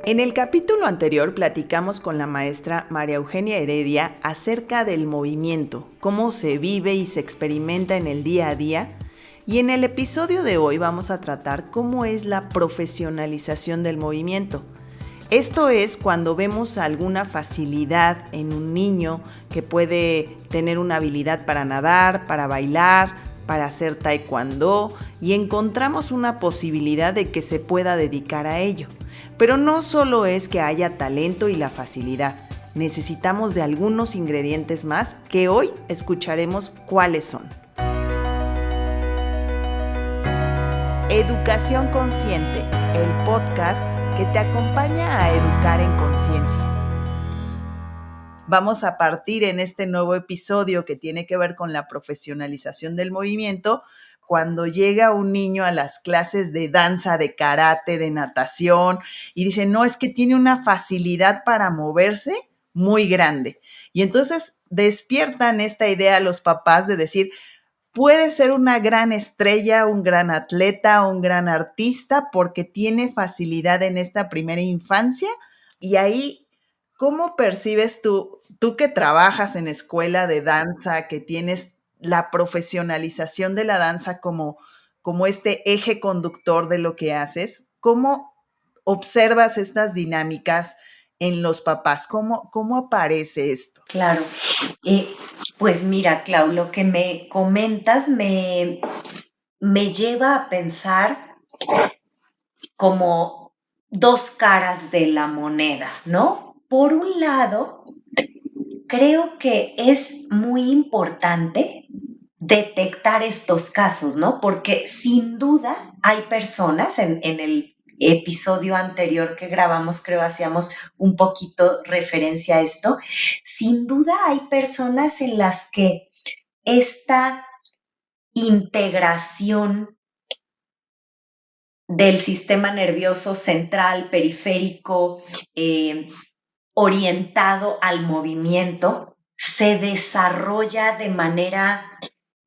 En el capítulo anterior platicamos con la maestra María Eugenia Heredia acerca del movimiento, cómo se vive y se experimenta en el día a día, y en el episodio de hoy vamos a tratar cómo es la profesionalización del movimiento. Esto es cuando vemos alguna facilidad en un niño que puede tener una habilidad para nadar, para bailar, para hacer taekwondo, y encontramos una posibilidad de que se pueda dedicar a ello. Pero no solo es que haya talento y la facilidad, necesitamos de algunos ingredientes más que hoy escucharemos cuáles son. Educación Consciente, el podcast que te acompaña a educar en conciencia. Vamos a partir en este nuevo episodio que tiene que ver con la profesionalización del movimiento cuando llega un niño a las clases de danza, de karate, de natación y dice, no, es que tiene una facilidad para moverse muy grande. Y entonces despiertan esta idea a los papás de decir, puede ser una gran estrella, un gran atleta, un gran artista porque tiene facilidad en esta primera infancia. Y ahí, ¿cómo percibes tú que trabajas en escuela de danza, que tienes la profesionalización de la danza como este eje conductor de lo que haces? ¿Cómo observas estas dinámicas en los papás? ¿Cómo aparece esto? Claro, pues mira, Clau, lo que me comentas me lleva a pensar como dos caras de la moneda, ¿no? Por un lado, creo que es muy importante detectar estos casos, ¿no? Porque sin duda hay personas en el episodio anterior que grabamos, creo hacíamos un poquito referencia a esto, sin duda hay personas en las que esta integración del sistema nervioso central, periférico, orientado al movimiento, se desarrolla de manera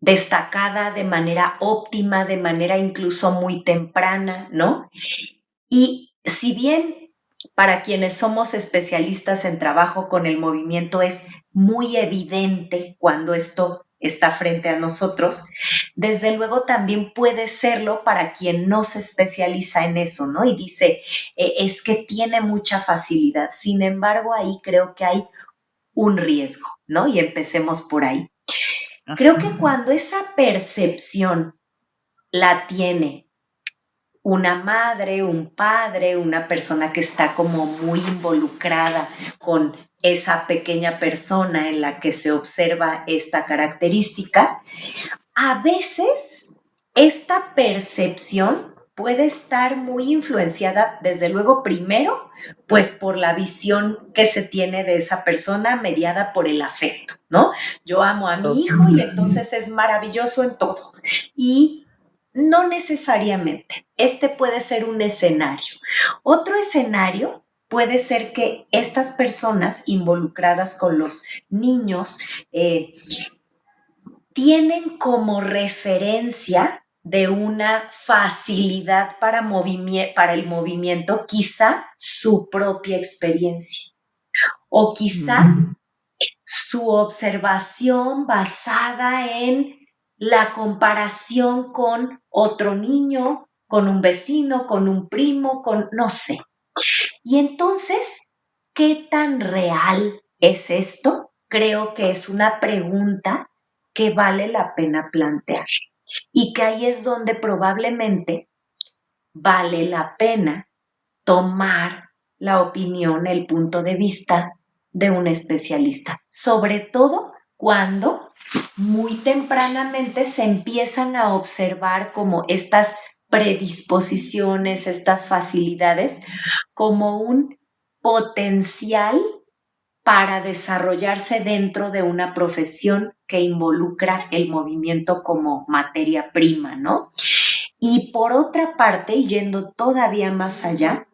destacada, de manera óptima, de manera incluso muy temprana, ¿no? Y si bien para quienes somos especialistas en trabajo con el movimiento es muy evidente cuando esto está frente a nosotros, desde luego también puede serlo para quien no se especializa en eso, ¿no? Y dice, es que tiene mucha facilidad. Sin embargo, ahí creo que hay un riesgo, ¿no? Y empecemos por ahí. Creo que cuando esa percepción la tiene una madre, un padre, una persona que está como muy involucrada con esa pequeña persona en la que se observa esta característica, a veces esta percepción puede estar muy influenciada, desde luego, primero, pues por la visión que se tiene de esa persona mediada por el afecto, ¿no? Yo amo a mi hijo y entonces es maravilloso en todo. Y no necesariamente. Este puede ser un escenario. Otro escenario puede ser que estas personas involucradas con los niños tienen como referencia de una facilidad para el movimiento, quizá su propia experiencia o quizá su observación basada en la comparación con otro niño, con un vecino, con un primo, con no sé. Y entonces, ¿qué tan real es esto? Creo que es una pregunta que vale la pena plantear y que ahí es donde probablemente vale la pena tomar la opinión, el punto de vista de un especialista, sobre todo cuando muy tempranamente se empiezan a observar como estas predisposiciones, estas facilidades, como un potencial para desarrollarse dentro de una profesión que involucra el movimiento como materia prima, ¿no? Y por otra parte, yendo todavía más allá,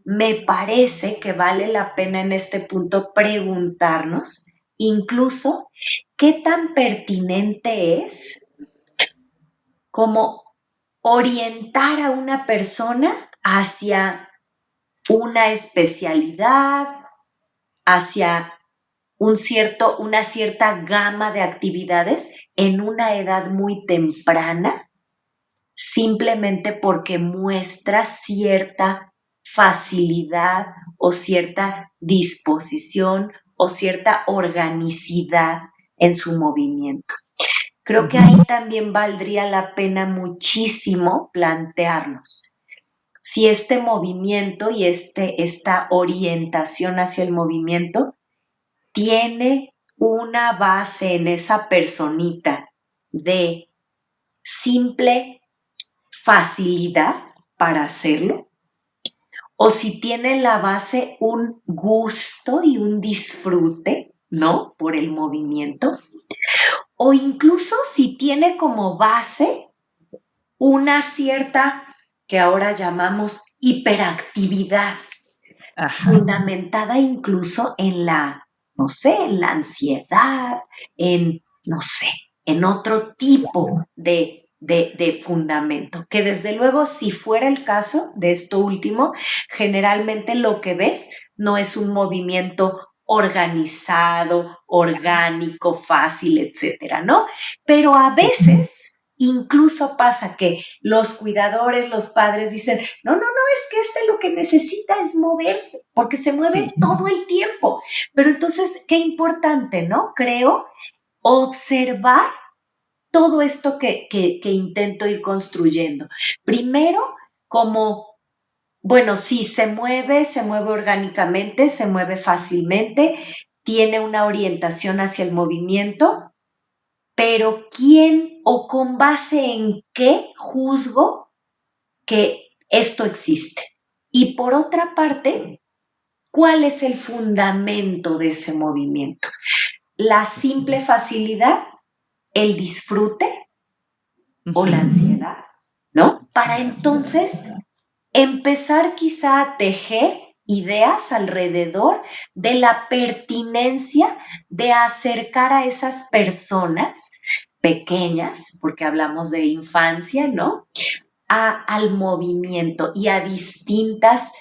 me parece que vale la pena en este punto preguntarnos incluso qué tan pertinente es como orientar a una persona hacia una especialidad, hacia una cierta gama de actividades en una edad muy temprana, simplemente porque muestra cierta facilidad o cierta disposición o cierta organicidad en su movimiento. Creo que ahí también valdría la pena muchísimo plantearnos si este movimiento y esta orientación hacia el movimiento tiene una base en esa personita de simple facilidad para hacerlo, o si tiene la base un gusto y un disfrute, ¿no? Por el movimiento, o incluso si tiene como base una cierta, que ahora llamamos hiperactividad, Ajá. fundamentada incluso en la, no sé, en la ansiedad, en, no sé, en otro tipo de fundamento, que desde luego si fuera el caso de esto último, generalmente lo que ves no es un movimiento organizado, orgánico, fácil, etcétera, ¿no? Pero a Sí, veces incluso pasa que los cuidadores, los padres dicen, no, no, no, es que lo que necesita es moverse, porque se mueve sí. todo el tiempo. Pero entonces, qué importante, ¿no? Creo observar todo esto que intento ir construyendo. Primero, como, bueno, sí, se mueve orgánicamente, se mueve fácilmente, tiene una orientación hacia el movimiento, pero ¿quién o con base en qué juzgo que esto existe? Y por otra parte, ¿cuál es el fundamento de ese movimiento? La simple facilidad, el disfrute o la Ujú. ansiedad, ¿no? O Para la ansiedad. entonces empezar quizá a tejer ideas alrededor de la pertinencia de acercar a esas personas pequeñas, porque hablamos de infancia, ¿no? Al movimiento y a distintas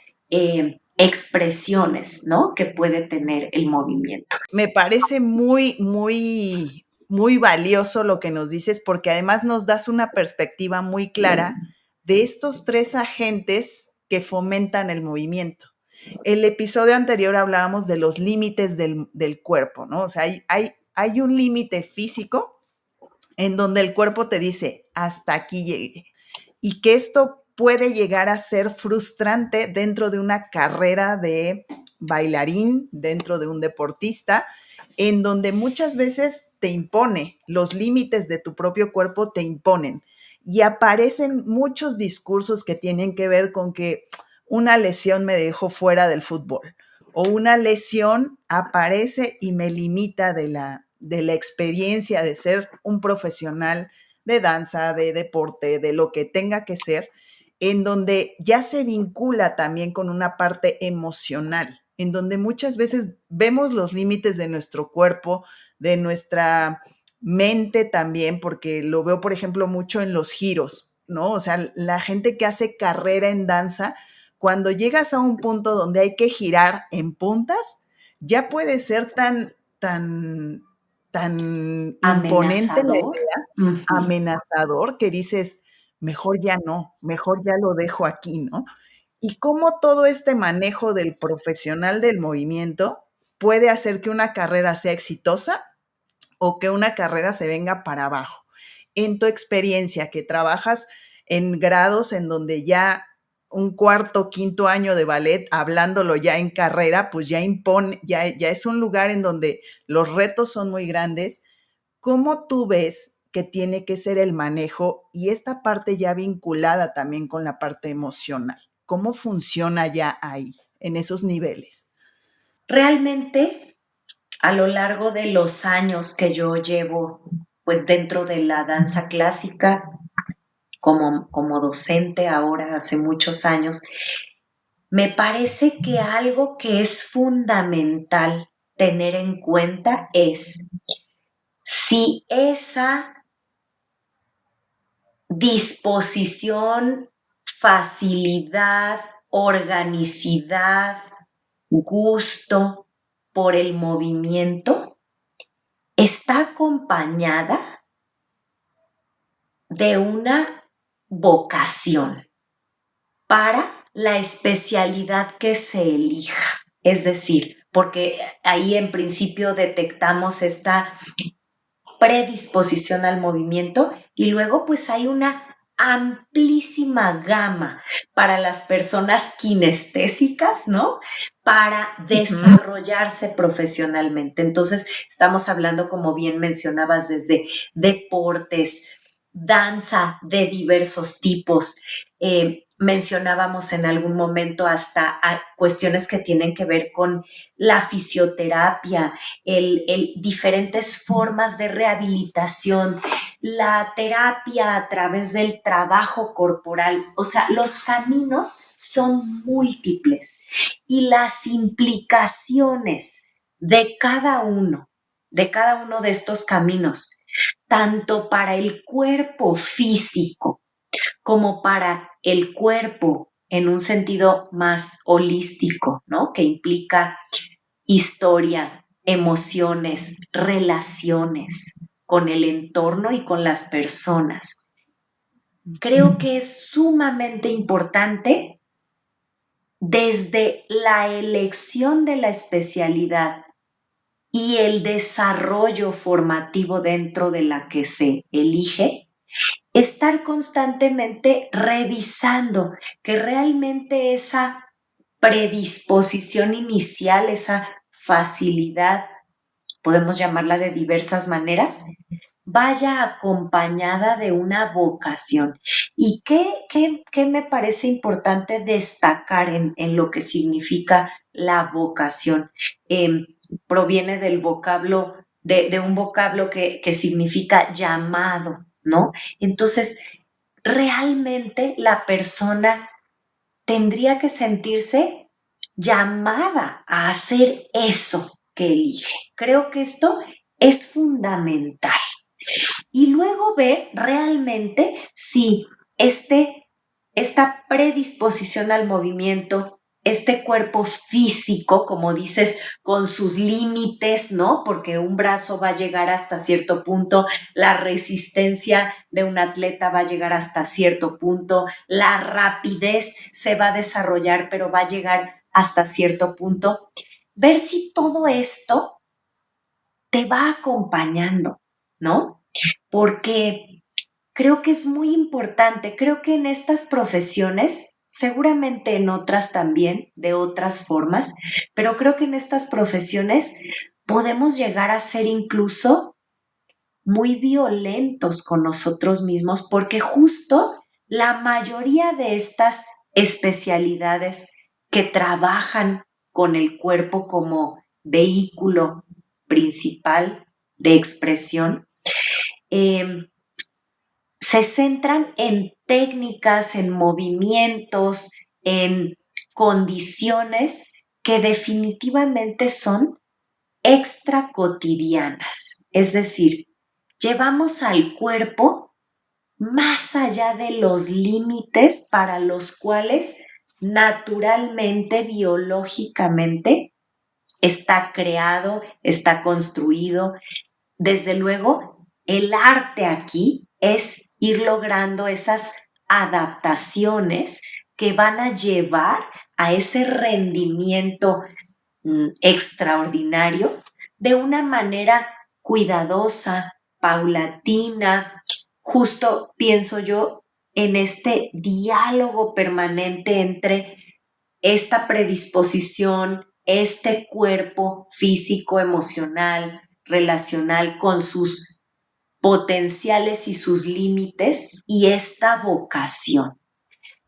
expresiones, ¿no? Que puede tener el movimiento. Me parece muy, muy, muy valioso lo que nos dices, porque además nos das una perspectiva muy clara de estos tres agentes que fomentan el movimiento. El episodio anterior hablábamos de los límites del cuerpo, ¿no? O sea, hay un límite físico en donde el cuerpo te dice, hasta aquí llegué. Y que esto puede llegar a ser frustrante dentro de una carrera de bailarín, dentro de un deportista, en donde muchas veces te impone, los límites de tu propio cuerpo te imponen. Y aparecen muchos discursos que tienen que ver con que una lesión me dejó fuera del fútbol o una lesión aparece y me limita de la experiencia de ser un profesional de danza, de deporte, de lo que tenga que ser, en donde ya se vincula también con una parte emocional, en donde muchas veces vemos los límites de nuestro cuerpo, de nuestra mente también, porque lo veo, por ejemplo, mucho en los giros, ¿no? O sea, la gente que hace carrera en danza, cuando llegas a un punto donde hay que girar en puntas, ya puede ser tan imponente la Amenazador. idea, Uh-huh. amenazador, que dices, mejor ya no, mejor ya lo dejo aquí, ¿no? Y cómo todo este manejo del profesional del movimiento puede hacer que una carrera sea exitosa o que una carrera se venga para abajo. En tu experiencia, que trabajas en grados en donde ya un cuarto, quinto año de ballet, hablándolo ya en carrera, pues ya impone, ya es un lugar en donde los retos son muy grandes. ¿Cómo tú ves que tiene que ser el manejo y esta parte ya vinculada también con la parte emocional? ¿Cómo funciona ya ahí, en esos niveles? Realmente, a lo largo de los años que yo llevo, pues dentro de la danza clásica, como docente ahora hace muchos años, me parece que algo que es fundamental tener en cuenta es si esa disposición, facilidad organicidad, gusto por el movimiento, está acompañada de una vocación para la especialidad que se elija. Es decir, porque ahí en principio detectamos esta predisposición al movimiento y luego pues hay una amplísima gama para las personas kinestésicas, ¿no? Para desarrollarse profesionalmente. Entonces, estamos hablando, como bien mencionabas, desde deportes, danza de diversos tipos. Mencionábamos en algún momento hasta cuestiones que tienen que ver con la fisioterapia, diferentes formas de rehabilitación, la terapia a través del trabajo corporal. O sea, los caminos son múltiples y las implicaciones de cada uno de estos caminos, tanto para el cuerpo físico como para el cuerpo en un sentido más holístico, ¿no? Que implica historia, emociones, relaciones con el entorno y con las personas. Creo que es sumamente importante desde la elección de la especialidad y el desarrollo formativo dentro de la que se elige, estar constantemente revisando que realmente esa predisposición inicial, esa facilidad, podemos llamarla de diversas maneras, vaya acompañada de una vocación. ¿Y qué me parece importante destacar en lo que significa la vocación? Proviene del vocablo, de un vocablo que significa llamado, ¿no? Entonces, realmente la persona tendría que sentirse llamada a hacer eso que elige. Creo que esto es fundamental. Y luego ver realmente si esta predisposición al movimiento, este cuerpo físico, como dices, con sus límites, ¿no? Porque un brazo va a llegar hasta cierto punto, la resistencia de un atleta va a llegar hasta cierto punto, la rapidez se va a desarrollar, pero va a llegar hasta cierto punto. Ver si todo esto te va acompañando, ¿no? Porque creo que es muy importante, creo que en estas profesiones, seguramente en otras también, de otras formas, pero creo que en estas profesiones podemos llegar a ser incluso muy violentos con nosotros mismos, porque justo la mayoría de estas especialidades que trabajan con el cuerpo como vehículo principal de expresión, se centran en técnicas, en movimientos, en condiciones que definitivamente son extra cotidianas. Es decir, llevamos al cuerpo más allá de los límites para los cuales naturalmente, biológicamente, está creado, está construido. Desde luego, el arte aquí es ir logrando esas adaptaciones que van a llevar a ese rendimiento extraordinario de una manera cuidadosa, paulatina. Justo pienso yo en este diálogo permanente entre esta predisposición, este cuerpo físico, emocional, relacional con sus potenciales y sus límites y esta vocación.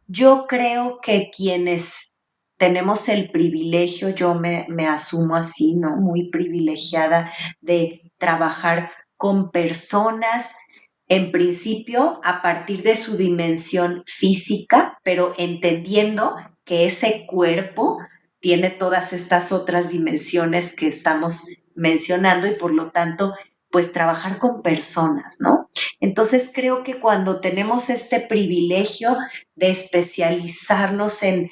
Yo creo que quienes tenemos el privilegio, yo me asumo así, ¿no? Muy privilegiada de trabajar con personas, en principio a partir de su dimensión física, pero entendiendo que ese cuerpo tiene todas estas otras dimensiones que estamos mencionando y por lo tanto, pues trabajar con personas, ¿no? Entonces creo que cuando tenemos este privilegio de especializarnos en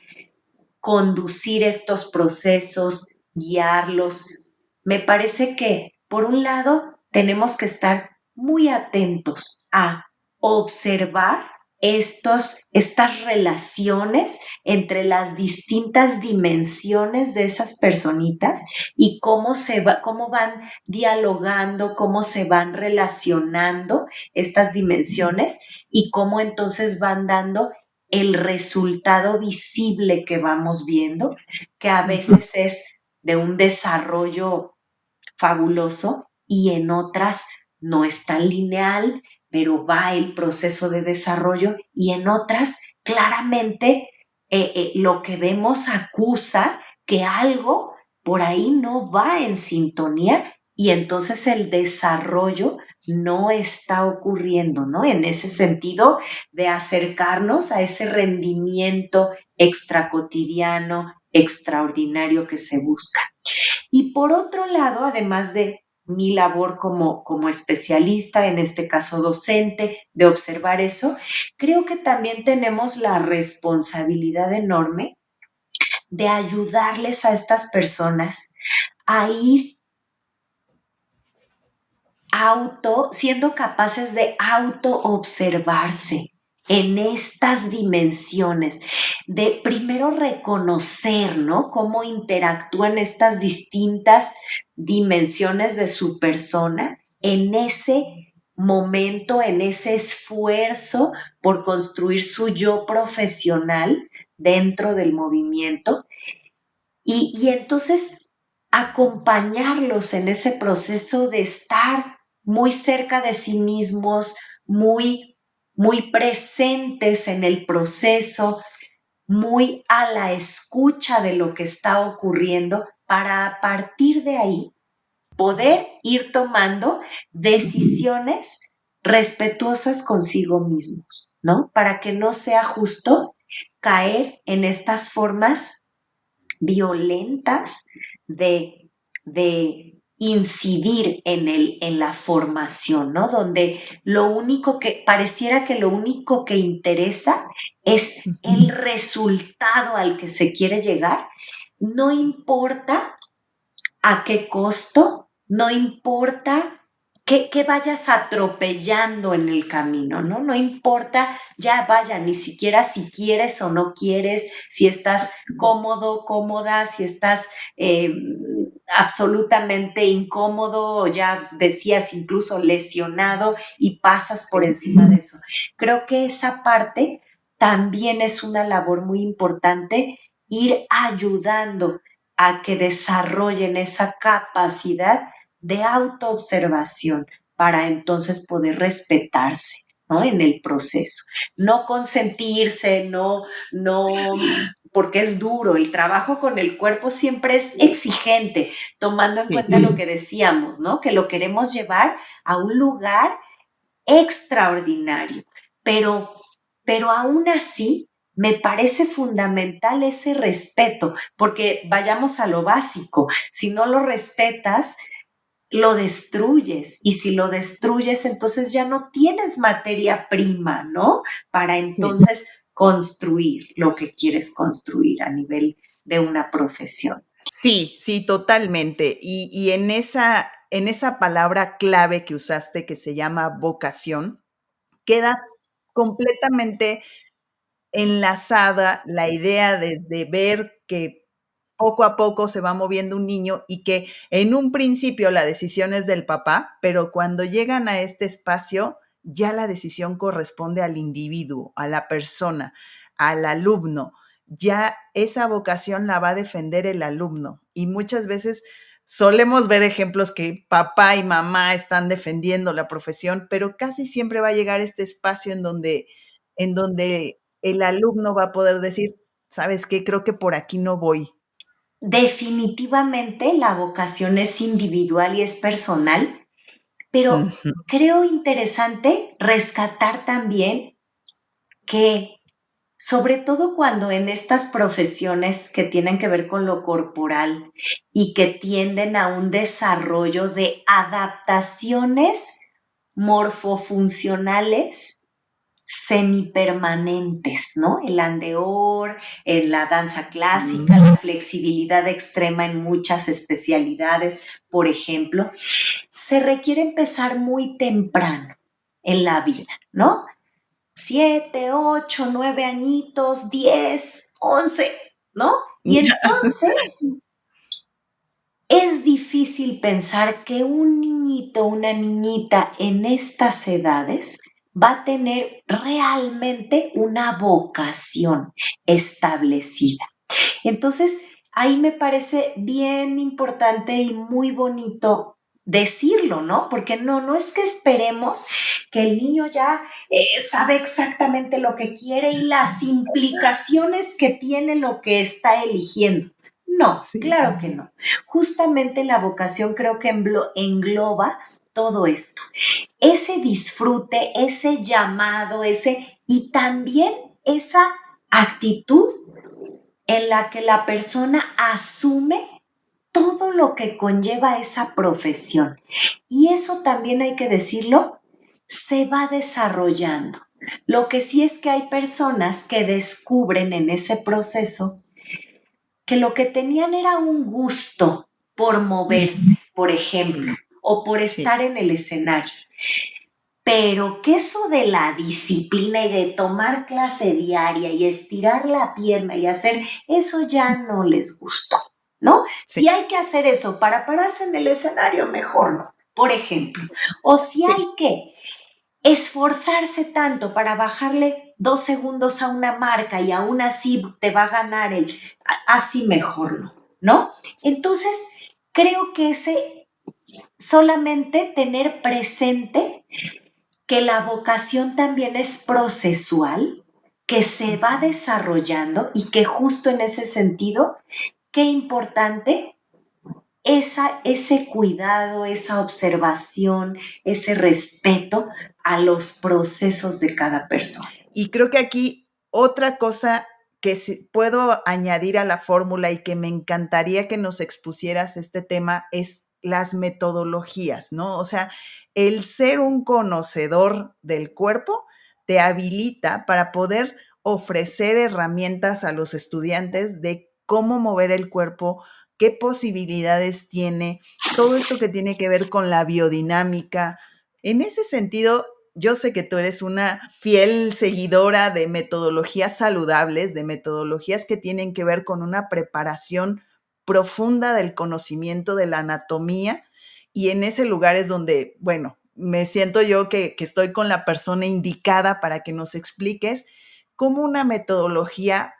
conducir estos procesos, guiarlos. Me parece que, por un lado, tenemos que estar muy atentos a observar estas relaciones entre las distintas dimensiones de esas personitas y cómo van dialogando, cómo se van relacionando estas dimensiones y cómo entonces van dando el resultado visible que vamos viendo, que a veces es de un desarrollo fabuloso y en otras no es tan lineal, pero va el proceso de desarrollo y en otras claramente lo que vemos acusa que algo por ahí no va en sintonía y entonces el desarrollo no está ocurriendo, ¿no? En ese sentido de acercarnos a ese rendimiento extracotidiano, extraordinario que se busca. Y por otro lado, además de mi labor como especialista, en este caso docente, de observar eso, creo que también tenemos la responsabilidad enorme de ayudarles a estas personas a ir siendo capaces de auto observarse en estas dimensiones, de primero reconocer, ¿no? Cómo interactúan estas distintas dimensiones de su persona en ese momento, en ese esfuerzo por construir su yo profesional dentro del movimiento y entonces acompañarlos en ese proceso de estar muy cerca de sí mismos, muy presentes en el proceso, muy a la escucha de lo que está ocurriendo para a partir de ahí poder ir tomando decisiones respetuosas consigo mismos, ¿no? Para que no sea justo caer en estas formas violentas de incidir en la formación, ¿no? Donde lo único que pareciera que lo único que interesa es el resultado al que se quiere llegar, no importa a qué costo, no importa que vayas atropellando en el camino, ¿no? No importa, ya vaya, ni siquiera si quieres o no quieres, si estás cómodo, cómoda, si estás absolutamente incómodo, o ya decías incluso lesionado y pasas por encima de eso. Creo que esa parte también es una labor muy importante, ir ayudando a que desarrollen esa capacidad de autoobservación para entonces poder respetarse, ¿no? En el proceso. No consentirse, porque es duro. El trabajo con el cuerpo siempre es exigente, tomando en cuenta lo que decíamos, ¿no? Que lo queremos llevar a un lugar extraordinario, pero, pero aún así me parece fundamental ese respeto, porque vayamos a lo básico, si no lo respetas, lo destruyes y si lo destruyes, entonces ya no tienes materia prima, ¿no? Para entonces construir lo que quieres construir a nivel de una profesión. Sí, sí, totalmente. Y en esa palabra clave que usaste que se llama vocación, queda completamente enlazada la idea de ver que poco a poco se va moviendo un niño y que en un principio la decisión es del papá, pero cuando llegan a este espacio, ya la decisión corresponde al individuo, a la persona, al alumno. Ya esa vocación la va a defender el alumno. Y muchas veces solemos ver ejemplos que papá y mamá están defendiendo la profesión, pero casi siempre va a llegar este espacio en donde el alumno va a poder decir, ¿sabes qué? Creo que por aquí no voy. Definitivamente la vocación es individual y es personal, pero Ujú. creo interesante rescatar también que, sobre todo cuando en estas profesiones que tienen que ver con lo corporal y que tienden a un desarrollo de adaptaciones morfofuncionales, semipermanentes, ¿no? El andeor, en la danza clásica, la flexibilidad extrema en muchas especialidades, por ejemplo, se requiere empezar muy temprano en la Sí. vida, ¿no? 7, 8, 9 añitos, 10, 11, ¿no? Y entonces es difícil pensar que un niñito, una niñita en estas edades va a tener realmente una vocación establecida. Entonces, ahí me parece bien importante y muy bonito decirlo, ¿no? Porque no es que esperemos que el niño ya sabe exactamente lo que quiere y las implicaciones que tiene lo que está eligiendo. No, Sí, claro que no. Justamente la vocación creo que engloba todo esto. Ese disfrute, ese llamado, y también esa actitud en la que la persona asume todo lo que conlleva esa profesión. Y eso también hay que decirlo, se va desarrollando. Lo que sí es que hay personas que descubren en ese proceso que lo que tenían era un gusto por moverse, por ejemplo, o por sí, estar en el escenario. Pero que eso de la disciplina y de tomar clase diaria y estirar la pierna y hacer, eso ya no les gustó, ¿no? sí, Si hay que hacer eso para pararse en el escenario, mejor no, por ejemplo. O si hay sí, que esforzarse tanto para bajarle 2 segundos a una marca y aún así te va a ganar así mejor no, ¿no? Entonces, creo que ese solamente tener presente que la vocación también es procesual, que se va desarrollando y que justo en ese sentido, qué importante ese cuidado, esa observación, ese respeto a los procesos de cada persona. y creo que aquí otra cosa que puedo añadir a la fórmula y que me encantaría que nos expusieras este tema es las metodologías, ¿no? O sea, el ser un conocedor del cuerpo te habilita para poder ofrecer herramientas a los estudiantes de cómo mover el cuerpo, qué posibilidades tiene, todo esto que tiene que ver con la biodinámica. En ese sentido, yo sé que tú eres una fiel seguidora de metodologías saludables, de metodologías que tienen que ver con una preparación profunda del conocimiento de la anatomía, y en ese lugar es donde, bueno, me siento yo que estoy con la persona indicada para que nos expliques cómo una metodología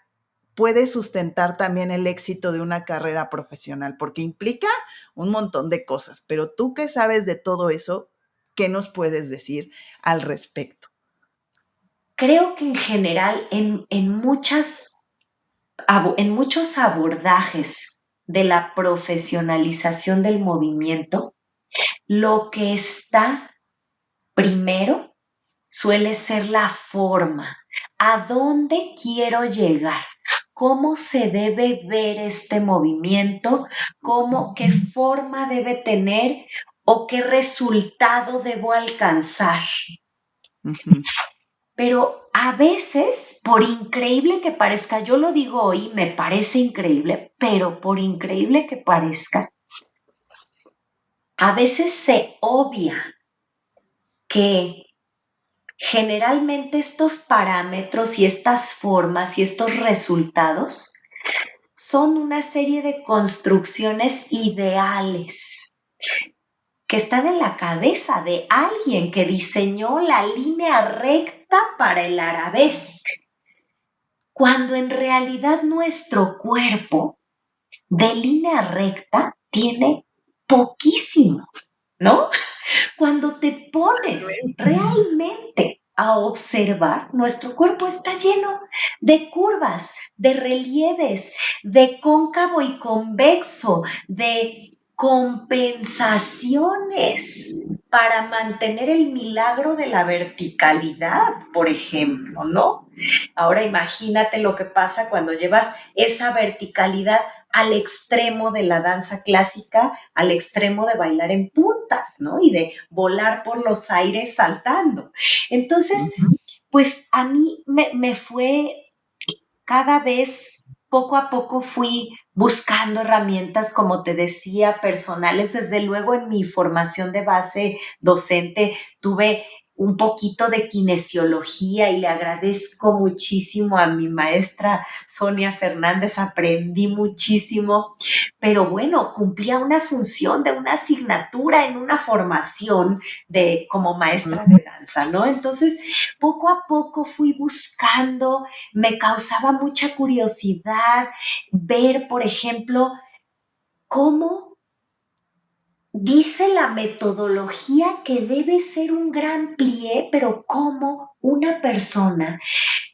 puede sustentar también el éxito de una carrera profesional, porque implica un montón de cosas, pero tú que sabes de todo eso, ¿qué nos puedes decir al respecto? Creo que en general en muchos abordajes de la profesionalización del movimiento, lo que está primero suele ser la forma. ¿A dónde quiero llegar? ¿Cómo se debe ver este movimiento? ¿Qué forma debe tener o qué resultado debo alcanzar? Ujú. Pero a veces, por increíble que parezca, yo lo digo hoy, me parece increíble, pero por increíble que parezca, a veces se obvia que generalmente estos parámetros y estas formas y estos resultados son una serie de construcciones ideales que están en la cabeza de alguien que diseñó la línea recta para el arabesque, cuando en realidad nuestro cuerpo de línea recta tiene poquísimo, ¿no? Cuando te pones realmente a observar, nuestro cuerpo está lleno de curvas, de relieves, de cóncavo y convexo, de compensaciones para mantener el milagro de la verticalidad, por ejemplo, ¿no? Ahora imagínate lo que pasa cuando llevas esa verticalidad al extremo de la danza clásica, al extremo de bailar en puntas, ¿no? Y de volar por los aires saltando. Entonces, Ujú. Pues a mí me fue cada vez, poco a poco fui buscando herramientas, como te decía, personales. Desde luego en mi formación de base docente tuve un poquito de kinesiología y le agradezco muchísimo a mi maestra Sonia Fernández, aprendí muchísimo, pero bueno, cumplía una función de una asignatura en una formación de como maestra de danza, ¿no? Entonces, poco a poco fui buscando, me causaba mucha curiosidad ver, por ejemplo, cómo dice la metodología que debe ser un gran plié, pero cómo una persona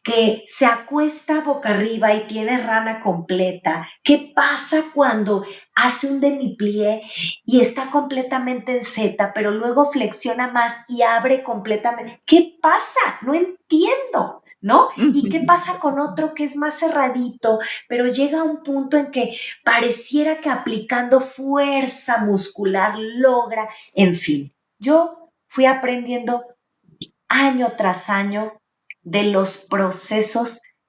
que se acuesta boca arriba y tiene rana completa. ¿Qué pasa cuando hace un demi-plié y está completamente en Z, pero luego flexiona más y abre completamente? ¿Qué pasa? No entiendo, ¿no? ¿Y qué pasa con otro que es más cerradito, pero llega a un punto en que pareciera que aplicando fuerza muscular logra, en fin? Yo fui aprendiendo año tras año de los procesos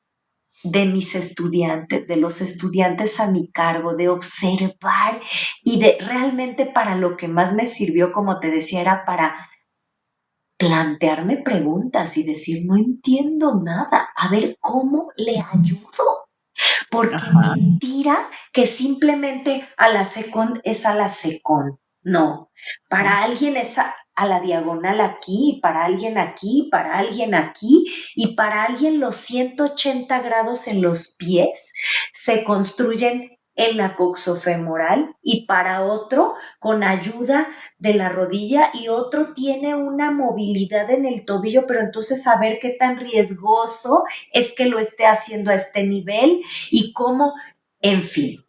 de mis estudiantes, de los estudiantes a mi cargo, de observar y de realmente para lo que más me sirvió, como te decía, era para plantearme preguntas y decir, no entiendo nada, a ver cómo le ayudo. Porque Ajá. mentira que simplemente a la second es a la second. No, para alguien es a la diagonal aquí, para alguien aquí, para alguien aquí, y para alguien los 180 grados en los pies se construyen en la coxofemoral y para otro con ayuda de la rodilla y otro tiene una movilidad en el tobillo, pero entonces saber qué tan riesgoso es que lo esté haciendo a este nivel y cómo, en fin,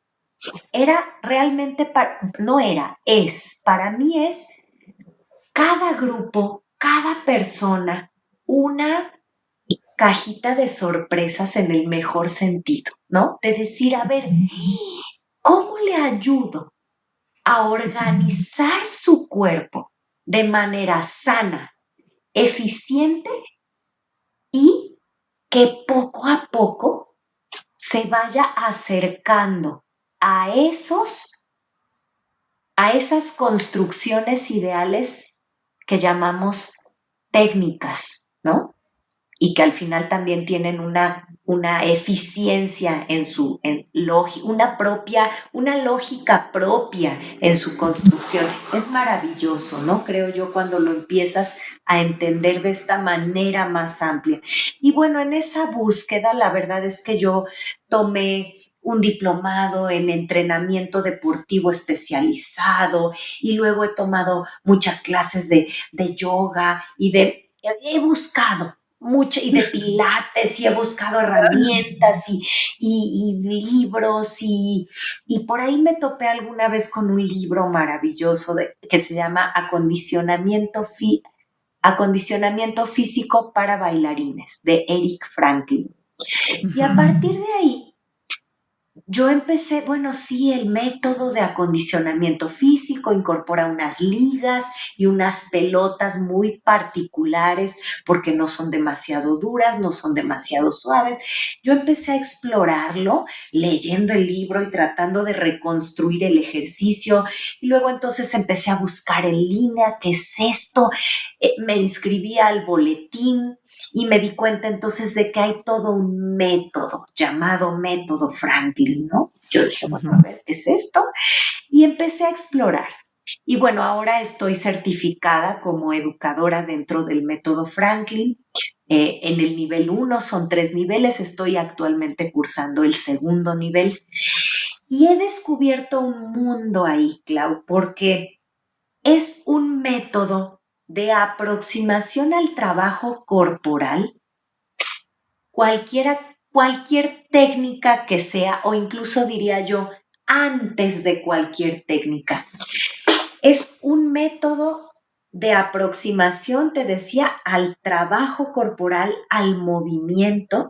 era realmente, no era, es, para mí es cada grupo, cada persona, una cajita de sorpresas en el mejor sentido, ¿no? De decir, a ver, ¿cómo le ayudo a organizar su cuerpo de manera sana, eficiente y que poco a poco se vaya acercando a a esas construcciones ideales que llamamos técnicas, ¿no? Y que al final también tienen una eficiencia en su, una lógica propia en su construcción. Es maravilloso, ¿no? Creo yo cuando lo empiezas a entender de esta manera más amplia. Y bueno, en esa búsqueda, la verdad es que yo tomé un diplomado en entrenamiento deportivo especializado y luego he tomado muchas clases de yoga he buscado mucho, y de pilates, y he buscado herramientas y libros, y por ahí me topé alguna vez con un libro maravilloso que se llama Acondicionamiento Físico para Bailarines, de Eric Franklin. Y a partir de ahí yo empecé, bueno, sí, el método de acondicionamiento físico incorpora unas ligas y unas pelotas muy particulares porque no son demasiado duras, no son demasiado suaves. Yo empecé a explorarlo leyendo el libro y tratando de reconstruir el ejercicio y luego entonces empecé a buscar en línea qué es esto. Me inscribí al boletín y me di cuenta entonces de que hay todo un método llamado método Franklin, ¿no? Yo dije, bueno, a ver, ¿qué es esto? Y empecé a explorar. Y bueno, ahora estoy certificada como educadora dentro del método Franklin. En el nivel 1 son 3 niveles, estoy actualmente cursando el segundo nivel. Y he descubierto un mundo ahí, Clau, porque es un método de aproximación al trabajo corporal, cualquier técnica que sea, o incluso diría yo, antes de cualquier técnica. Es un método de aproximación, te decía, al trabajo corporal, al movimiento,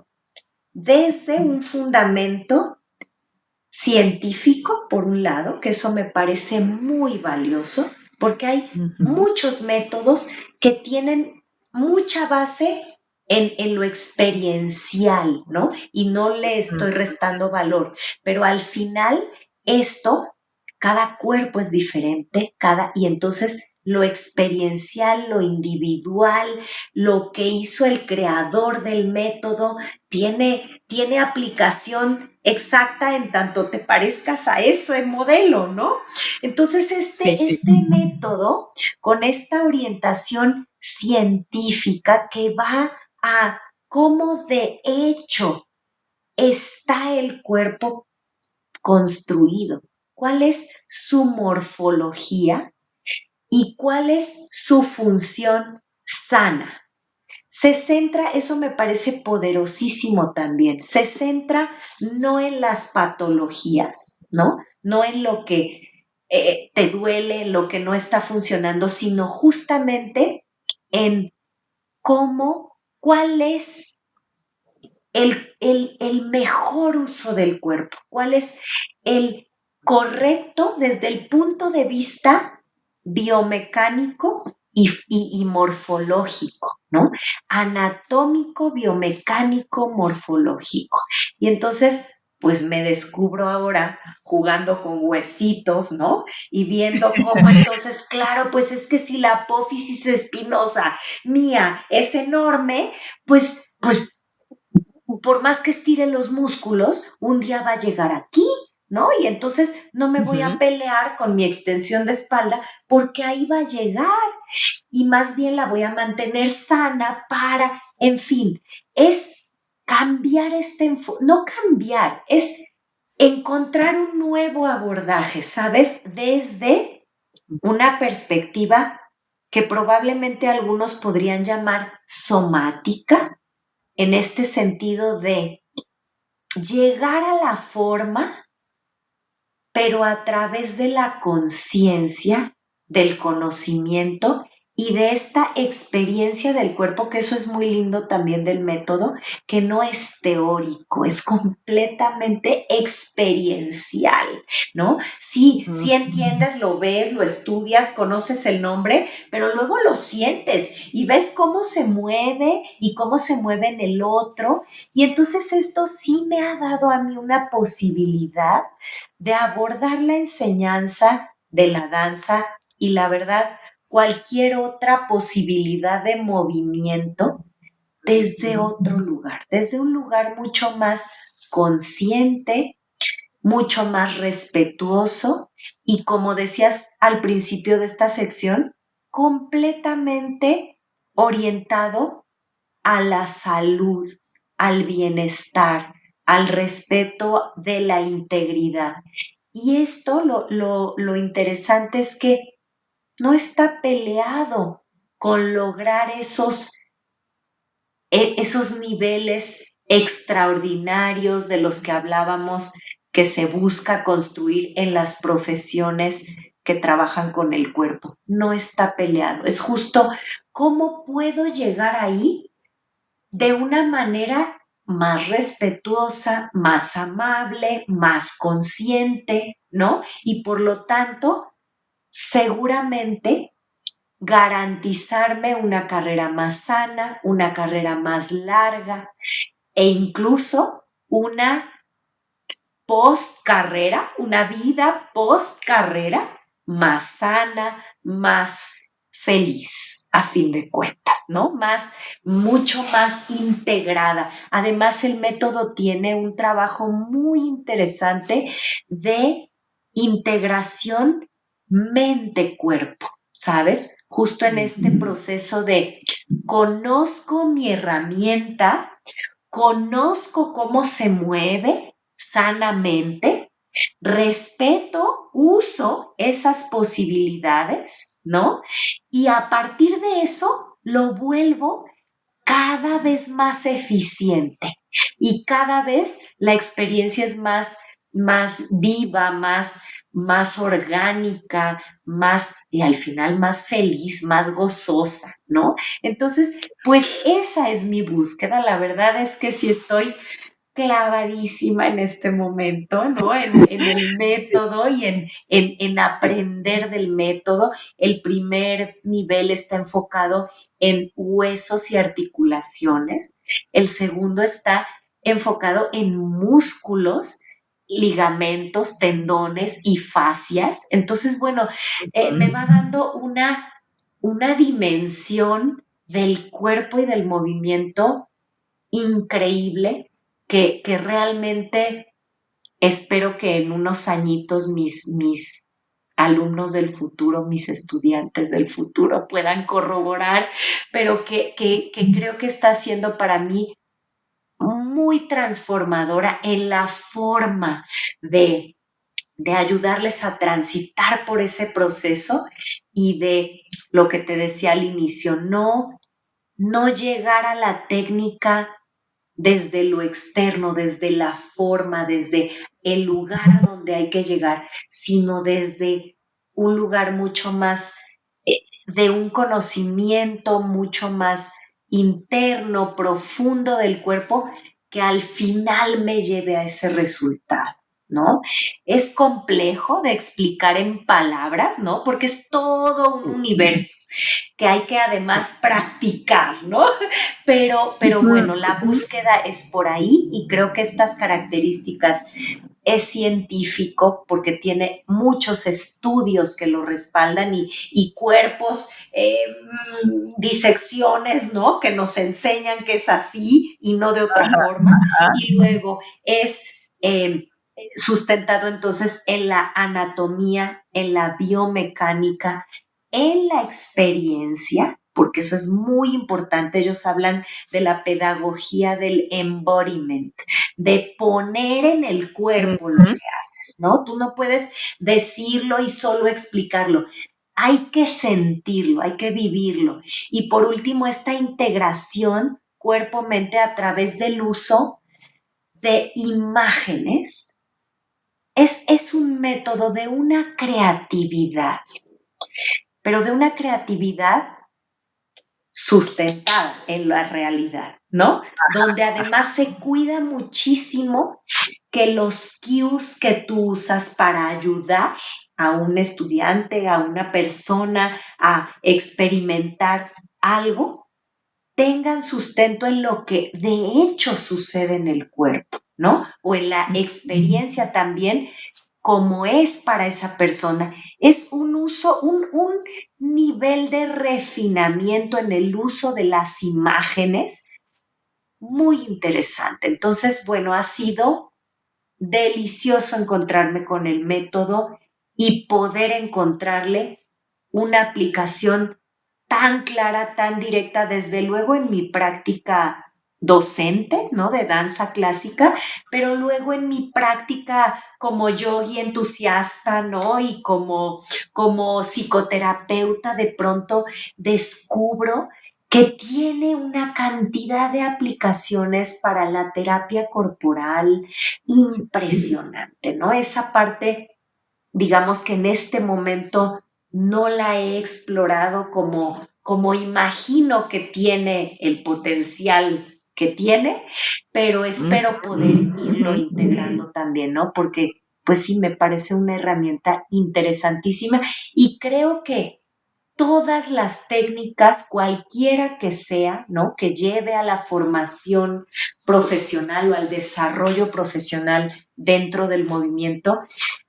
desde un fundamento científico, por un lado, que eso me parece muy valioso, porque hay muchos métodos que tienen mucha base en lo experiencial, ¿no? Y no le estoy restando valor, pero al final esto, cada cuerpo es diferente, y entonces lo experiencial, lo individual, lo que hizo el creador del método, tiene aplicación exacta en tanto te parezcas a ese modelo, ¿no? Entonces, Sí, sí. este método, con esta orientación científica que va a cómo de hecho está el cuerpo construido, cuál es su morfología y cuál es su función sana. Se centra, eso me parece poderosísimo también, se centra no en las patologías, ¿no? No en lo que te duele, lo que no está funcionando, sino justamente en cuál es el mejor uso del cuerpo, cuál es el correcto desde el punto de vista biomecánico y morfológico, ¿no? Anatómico, biomecánico, morfológico. Y entonces, pues me descubro ahora jugando con huesitos, ¿no? Y viendo cómo entonces, claro, pues es que si la apófisis espinosa mía es enorme, pues por más que estire los músculos, un día va a llegar aquí, ¿no? Y entonces no me voy a pelear con mi extensión de espalda porque ahí va a llegar y más bien la voy a mantener sana en fin, es cambiar este enfoque, no cambiar, es encontrar un nuevo abordaje, ¿sabes? Desde una perspectiva que probablemente algunos podrían llamar somática, en este sentido de llegar a la forma, pero a través de la conciencia, del conocimiento y de esta experiencia del cuerpo, que eso es muy lindo también del método, que no es teórico, es completamente experiencial, ¿no? Sí, sí entiendes, lo ves, lo estudias, conoces el nombre, pero luego lo sientes y ves cómo se mueve y cómo se mueve en el otro. Y entonces esto sí me ha dado a mí una posibilidad de abordar la enseñanza de la danza y la verdad, cualquier otra posibilidad de movimiento desde otro lugar, desde un lugar mucho más consciente, mucho más respetuoso y como decías al principio de esta sección, completamente orientado a la salud, al bienestar, al respeto de la integridad. Y esto, lo interesante es que no está peleado con lograr esos niveles extraordinarios de los que hablábamos que se busca construir en las profesiones que trabajan con el cuerpo. No está peleado. Es justo cómo puedo llegar ahí de una manera más respetuosa, más amable, más consciente, ¿no? Y por lo tanto, seguramente garantizarme una carrera más sana, una carrera más larga e incluso una post-carrera, una vida post-carrera más sana, más feliz, a fin de cuentas, ¿no? Mucho más integrada. Además, el método tiene un trabajo muy interesante de integración mente-cuerpo, ¿sabes? Justo en este proceso de conozco mi herramienta, conozco cómo se mueve sanamente, respeto, uso esas posibilidades, ¿no? Y a partir de eso lo vuelvo cada vez más eficiente y cada vez la experiencia es más viva, más orgánica, y al final más feliz, más gozosa, ¿no? Entonces, pues esa es mi búsqueda. La verdad es que sí estoy clavadísima en este momento, ¿no? En el método y en aprender del método. El primer nivel está enfocado en huesos y articulaciones. El segundo está enfocado en músculos, ligamentos, tendones y fascias. Entonces, bueno, me va dando una dimensión del cuerpo y del movimiento increíble que realmente espero que en unos añitos mis alumnos del futuro, mis estudiantes del futuro puedan corroborar, pero que creo que está siendo para mí muy transformadora en la forma de ayudarles a transitar por ese proceso y de lo que te decía al inicio, no llegar a la técnica desde lo externo, desde la forma, desde el lugar a donde hay que llegar, sino desde un lugar mucho más de un conocimiento mucho más interno, profundo del cuerpo, que al final me lleve a ese resultado, ¿no? Es complejo de explicar en palabras, ¿no? Porque es todo un Sí, universo que hay que sí. además practicar, ¿no? Pero Ujú, bueno, la búsqueda es por ahí y creo que estas características es científico porque tiene muchos estudios que lo respaldan y cuerpos, disecciones, ¿no? Que nos enseñan que es así y no de otra ajá, forma. ajá. Y luego es sustentado entonces en la anatomía, en la biomecánica, en la experiencia, porque eso es muy importante. Ellos hablan de la pedagogía del embodiment, de poner en el cuerpo lo Ujú, que haces, ¿no? Tú no puedes decirlo y solo explicarlo. Hay que sentirlo, hay que vivirlo. Y por último, esta integración cuerpo-mente a través del uso de imágenes es un método de una creatividad, pero de una creatividad sustentada en la realidad, ¿no? Donde además se cuida muchísimo que los cues que tú usas para ayudar a un estudiante, a una persona a experimentar algo, tengan sustento en lo que de hecho sucede en el cuerpo, ¿no? O en la experiencia también como es para esa persona. Es un uso, un nivel de refinamiento en el uso de las imágenes muy interesante. Entonces, bueno, ha sido delicioso encontrarme con el método y poder encontrarle una aplicación tan clara, tan directa, desde luego en mi práctica docente, ¿no? De danza clásica, pero luego en mi práctica como yogi entusiasta, ¿no? Y como psicoterapeuta, de pronto descubro que tiene una cantidad de aplicaciones para la terapia corporal impresionante, ¿no? Esa parte, digamos que en este momento no la he explorado como imagino que tiene el potencial que tiene, pero espero poder irlo ujú. integrando también, ¿no? Porque pues sí, me parece una herramienta interesantísima y creo que todas las técnicas, cualquiera que sea, ¿no? Que lleve a la formación profesional o al desarrollo profesional dentro del movimiento,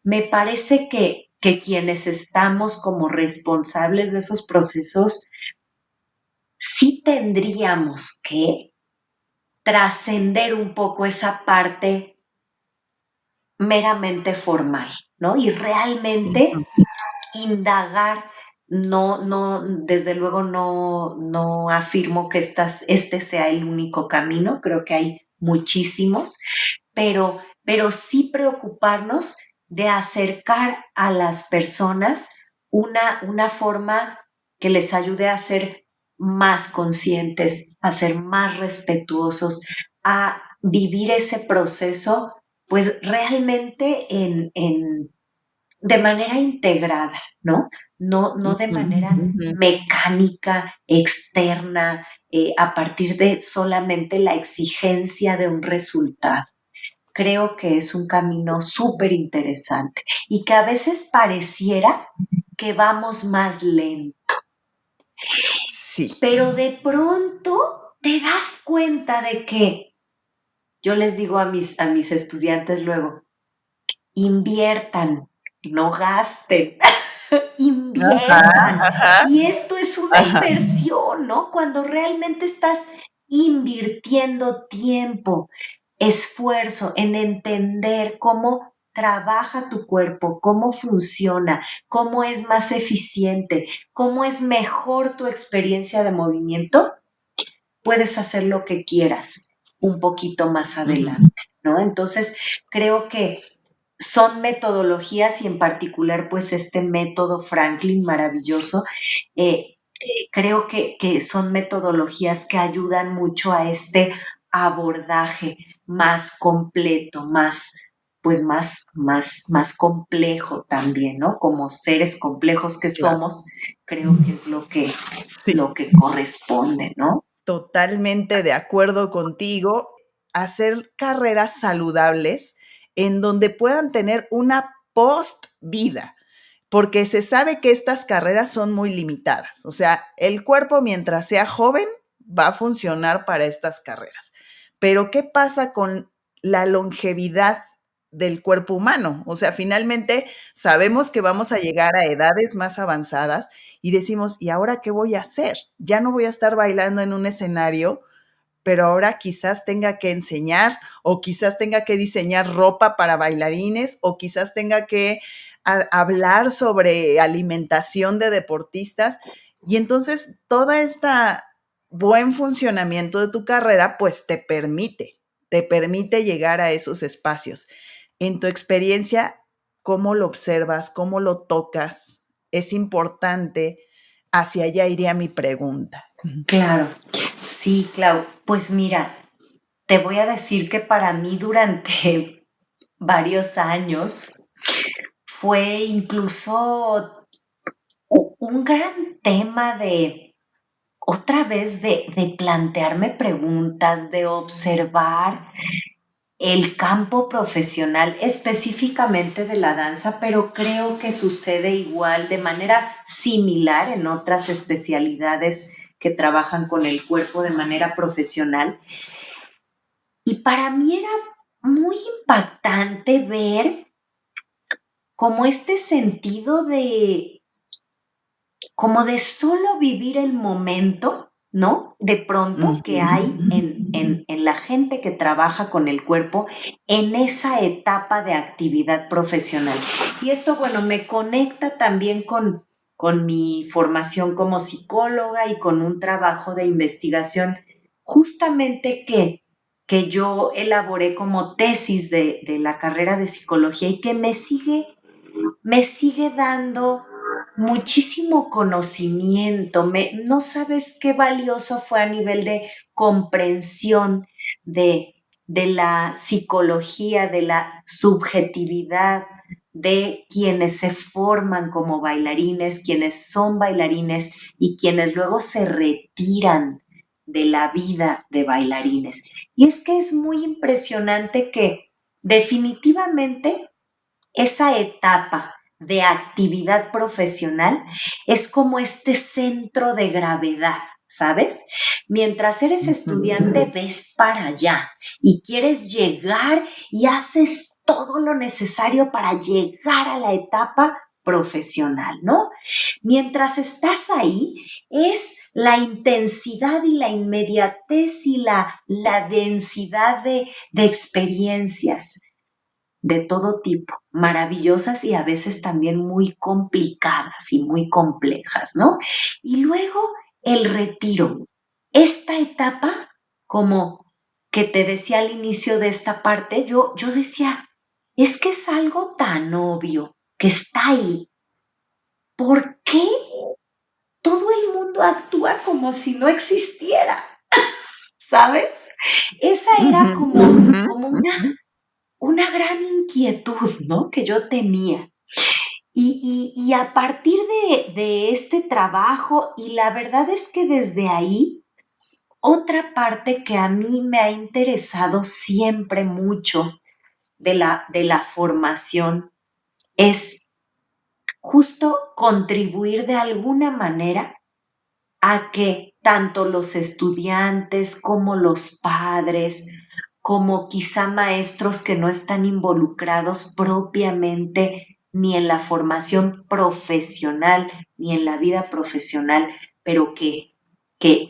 me parece que quienes estamos como responsables de esos procesos, sí tendríamos que trascender un poco esa parte meramente formal, ¿no? Y realmente indagar, desde luego no afirmo que este sea el único camino, creo que hay muchísimos, pero sí preocuparnos de acercar a las personas una forma que les ayude a ser más conscientes, a ser más respetuosos, a vivir ese proceso, pues realmente de manera integrada, ¿no? No de Ujú, manera ujú. mecánica, externa, a partir de solamente la exigencia de un resultado. creo que es un camino súper interesante y que a veces pareciera que vamos más lento, Sí. pero de pronto te das cuenta de que yo les digo a mis estudiantes luego, inviertan, no gasten. Ajá, Inviertan. ajá, Y esto es una ajá. inversión, ¿no? Cuando realmente estás invirtiendo tiempo, esfuerzo en entender cómo trabaja tu cuerpo, cómo funciona, cómo es más eficiente, cómo es mejor tu experiencia de movimiento, puedes hacer lo que quieras un poquito más Ujú. adelante, ¿no? Entonces, creo que son metodologías y en particular pues este método Franklin maravilloso, creo que son metodologías que ayudan mucho a este abordaje más completo, más complejo también, ¿no? Como seres complejos que Claro. somos, creo que es lo Sí. que corresponde, ¿no? Totalmente de acuerdo contigo. Hacer carreras saludables en donde puedan tener una post vida, porque se sabe que estas carreras son muy limitadas. O sea, el cuerpo mientras sea joven va a funcionar para estas carreras. Pero ¿qué pasa con la longevidad del cuerpo humano? O sea, finalmente sabemos que vamos a llegar a edades más avanzadas y decimos, ¿y ahora qué voy a hacer? Ya no voy a estar bailando en un escenario, pero ahora quizás tenga que enseñar o quizás tenga que diseñar ropa para bailarines o quizás tenga que hablar sobre alimentación de deportistas. Y entonces toda esta buen funcionamiento de tu carrera, pues te permite llegar a esos espacios. En tu experiencia, ¿cómo lo observas? ¿Cómo lo tocas? Es importante. Hacia allá iría mi pregunta. Claro, sí, Clau. Pues mira, te voy a decir que para mí durante varios años fue incluso un gran tema de, otra vez, de plantearme preguntas, de observar el campo profesional específicamente de la danza, pero creo que sucede igual de manera similar en otras especialidades que trabajan con el cuerpo de manera profesional. Y para mí era muy impactante ver como este sentido de, como de solo vivir el momento, ¿no? De pronto que Ujú. hay en la gente que trabaja con el cuerpo en esa etapa de actividad profesional. Y esto, bueno, me conecta también con mi formación como psicóloga y con un trabajo de investigación justamente que yo elaboré como tesis de la carrera de psicología y que me sigue dando muchísimo conocimiento. No sabes qué valioso fue a nivel de comprensión de la psicología, de la subjetividad de quienes se forman como bailarines, quienes son bailarines y quienes luego se retiran de la vida de bailarines. Y es que es muy impresionante que definitivamente esa etapa de actividad profesional es como este centro de gravedad, ¿sabes? Mientras eres Ujú. estudiante, ves para allá y quieres llegar y haces todo lo necesario para llegar a la etapa profesional, ¿no? Mientras estás ahí, es la intensidad y la inmediatez y la densidad de experiencias de todo tipo, maravillosas y a veces también muy complicadas y muy complejas, ¿no? Y luego el retiro. Esta etapa, como que te decía al inicio de esta parte, yo decía, es que es algo tan obvio que está ahí. ¿Por qué todo el mundo actúa como si no existiera? ¿Sabes? Esa Ujú, era como, ujú. como una gran inquietud, ¿no? Que yo tenía. Y a partir de este trabajo, y la verdad es que desde ahí, otra parte que a mí me ha interesado siempre mucho de la formación es justo contribuir de alguna manera a que tanto los estudiantes como los padres, como quizá maestros que no están involucrados propiamente ni en la formación profesional, ni en la vida profesional, pero que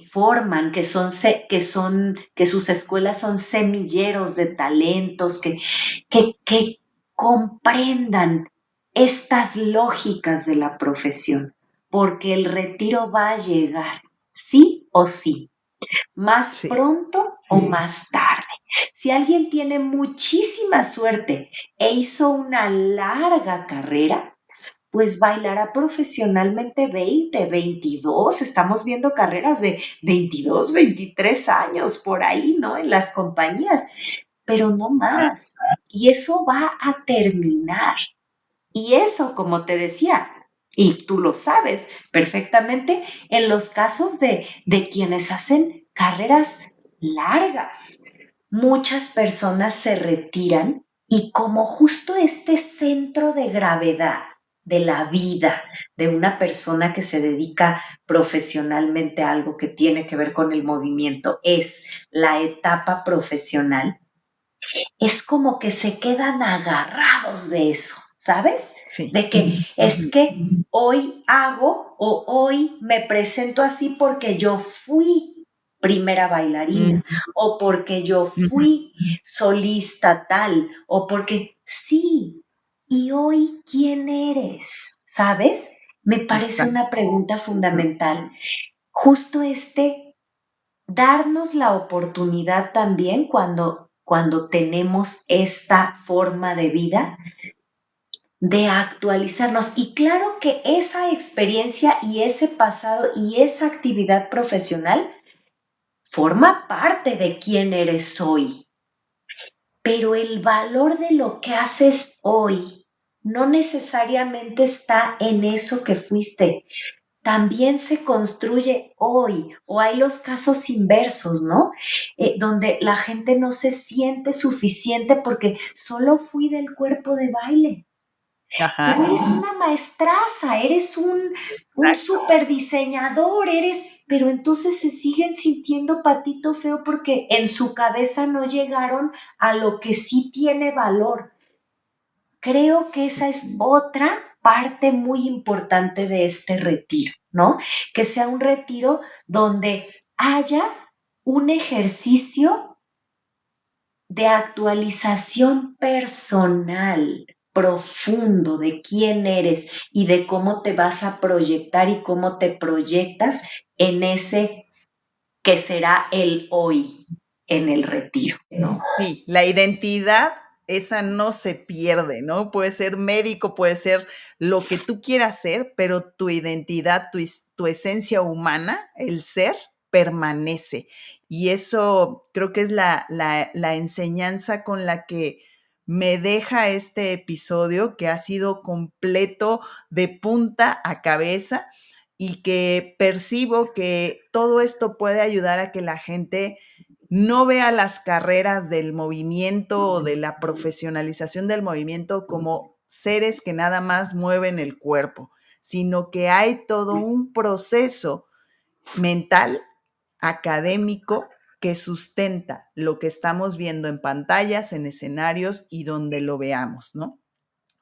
forman, que sus escuelas son semilleros de talentos, que comprendan estas lógicas de la profesión, porque el retiro va a llegar, sí o sí, más Sí, pronto o más tarde. Si alguien tiene muchísima suerte e hizo una larga carrera, pues bailará profesionalmente 20, 22, estamos viendo carreras de 22, 23 años por ahí, ¿no? En las compañías, pero no más. Y eso va a terminar. Y eso, como te decía, y tú lo sabes perfectamente, en los casos de quienes hacen carreras largas, muchas personas se retiran y como justo este centro de gravedad de la vida de una persona que se dedica profesionalmente a algo que tiene que ver con el movimiento es la etapa profesional, es como que se quedan agarrados de eso, ¿sabes? sí. De que es que hoy hago o hoy me presento así porque yo fui primera Mm, bailarina o porque yo ujú, fui solista tal o porque sí. ¿Y hoy quién eres? ¿Sabes? Me parece exacto. una pregunta fundamental. Justo darnos la oportunidad también cuando tenemos esta forma de vida de actualizarnos. Y claro que esa experiencia y ese pasado y esa actividad profesional forma parte de quién eres hoy, pero el valor de lo que haces hoy no necesariamente está en eso que fuiste, también se construye hoy, o hay los casos inversos, ¿no? Donde la gente no se siente suficiente porque solo fui del cuerpo de baile, pero Ajá, eres una maestraza, eres un exacto. super diseñador, pero entonces se siguen sintiendo patito feo porque en su cabeza no llegaron a lo que sí tiene valor. Creo que Sí, esa es otra parte muy importante de este retiro, ¿no? Que sea un retiro donde haya un ejercicio de actualización personal profundo de quién eres y de cómo te vas a proyectar y cómo te proyectas en ese que será el hoy en el retiro, ¿no? sí, la identidad, esa no se pierde, ¿no? Puede ser médico, puede ser lo que tú quieras ser, pero tu identidad, tu esencia humana, el ser, permanece. Y eso creo que es la enseñanza con la que me deja este episodio, que ha sido completo de punta a cabeza y que percibo que todo esto puede ayudar a que la gente no vea las carreras del movimiento o de la profesionalización del movimiento como seres que nada más mueven el cuerpo, sino que hay todo un proceso mental, académico, que sustenta lo que estamos viendo en pantallas, en escenarios y donde lo veamos, ¿no?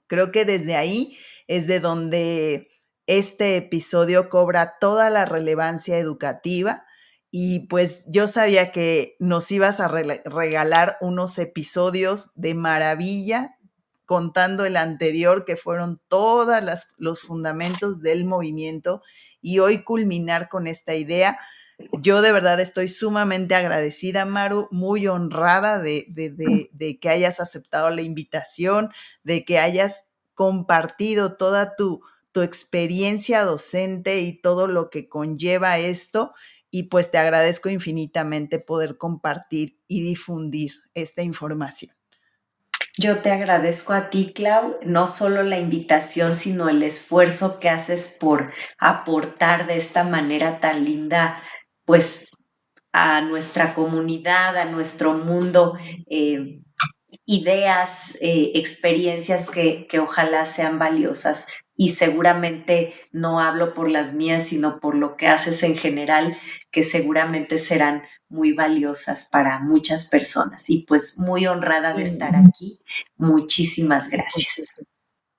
Creo que desde ahí es de donde este episodio cobra toda la relevancia educativa y pues yo sabía que nos ibas a regalar unos episodios de maravilla contando el anterior que fueron todos los fundamentos del movimiento y hoy culminar con esta idea. Yo de verdad estoy sumamente agradecida, Maru, muy honrada de que hayas aceptado la invitación, de que hayas compartido toda tu experiencia docente y todo lo que conlleva esto. Y pues te agradezco infinitamente poder compartir y difundir esta información. Yo te agradezco a ti, Clau, no solo la invitación, sino el esfuerzo que haces por aportar de esta manera tan linda, pues, a nuestra comunidad, a nuestro mundo. ideas, experiencias que ojalá sean valiosas. Y seguramente no hablo por las mías, sino por lo que haces en general, que seguramente serán muy valiosas para muchas personas. Y pues muy honrada de estar aquí. Muchísimas gracias.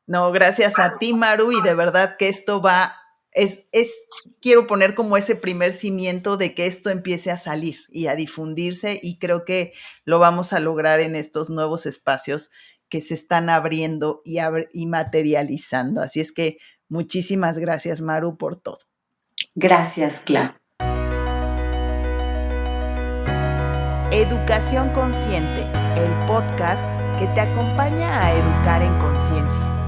No, gracias a ti, Maru, y de verdad que esto va, quiero poner como ese primer cimiento de que esto empiece a salir y a difundirse, y creo que lo vamos a lograr en estos nuevos espacios que se están abriendo y materializando. Así es que muchísimas gracias, Maru, por todo. Gracias, Clau. Educación Consciente, el podcast que te acompaña a educar en conciencia.